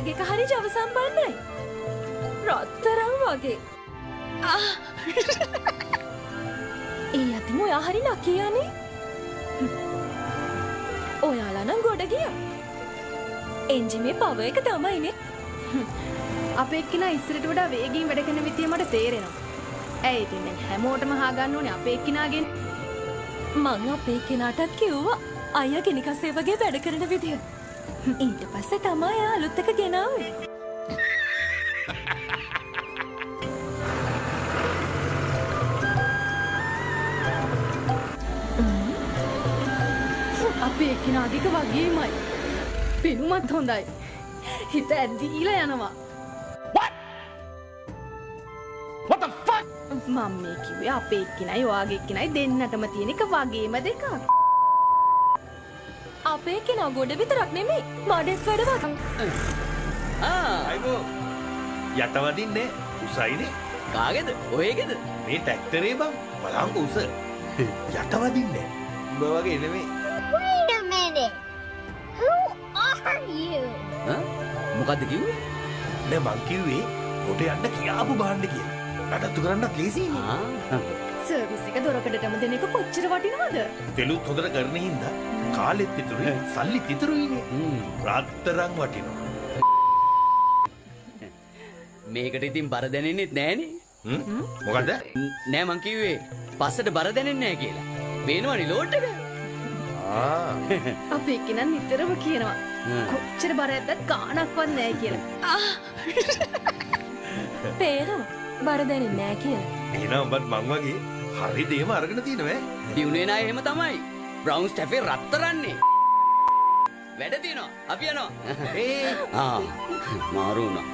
Bag එක හරි ජව සම්පන්නයි. රත්තරන් වගේ. ඒ අතින් ඔයා හරි ලකියානේ. ඔයාලා නම් ගොඩ ගියා. එන්ජිමේ පව එක තමයිනේ. අපේ එක්කිනා ඉස්සරට වඩා වේගයෙන් වැඩ කරන විදිය මට තේරෙනවා. ඇයි ඉතින් දැන් හැමෝටම හාගන්න ඕනේ අපේ එක්කිනාගෙන්. මං අපේ කෙනාටත් කිව්වා අයියා කෙනිකස්සේ වගේ වැඩ කරන විදිය. ඊට පස්සේ තමයි එයා අලුත් එක ගෙනාවේ. අපේ එක්කිනා අධික වගේමයි. පිනුමත් හොඳයි. හිත ඇද්දීලා යනවා. මම මේ කිව්වේ අපේ එක්කිනයි ඔයාගේ එක්කිනයි දෙන්නටම තියෙන එක වගේම දෙකක්. අපේ කෙනා ගොඩ විතරක් නෙමෙයි මඩෙත් වැඩවත්. අයිබෝ යටවදින්නේ උසයිනේ. කාගෙද? ඔයගෙද? මේ ට්‍රැක්ටරේ බං බලංග උස. යටවදින්නේ. උඹ වගේ නෙමෙයි. Wait a minute. Who are you? මොකද්ද කිව්වේ? නේ මං කිව්වේ පොඩ යන්න කියාපු බාන්න කියලා. නඩත්තු කරන්නත් ලේසියිනේ. සර්විස් එක දොරකඩටම දෙන එක කොච්චර වටිනවද? තෙලුත් හොඳට කරන හින්දා කාලෙත් ඉතුරුයි සල්ලිත් ඉතුරුයිනේ. රත්තරන් වටිනවා. මේකට ඉතින් බර දැනෙන්නෙත් නෑනේ. මොකද? නෑ මං කිව්වේ පස්සට බර දැනෙන්නේ නෑ කියලා. පේනවනේ ලෝඩ් එක. අපේ එක්කිනා නිතරම කියනවා කොච්චර බර ඇද්දත් ගාණක්වත් නෑ කියලා. පේනවා බර දැනෙන්නේ නෑ කියලා. එහෙනම් උඹත් මං වගේ හරි දේම අරගෙන තියෙනවා ඈ. දිනුනේ නෑ එහෙම තමයි. බ්‍රවුන් ස්ටැෆේ රත්තරන්නේ. වැඩ තියෙනවා. අපි යනවා. මාරු වුණා.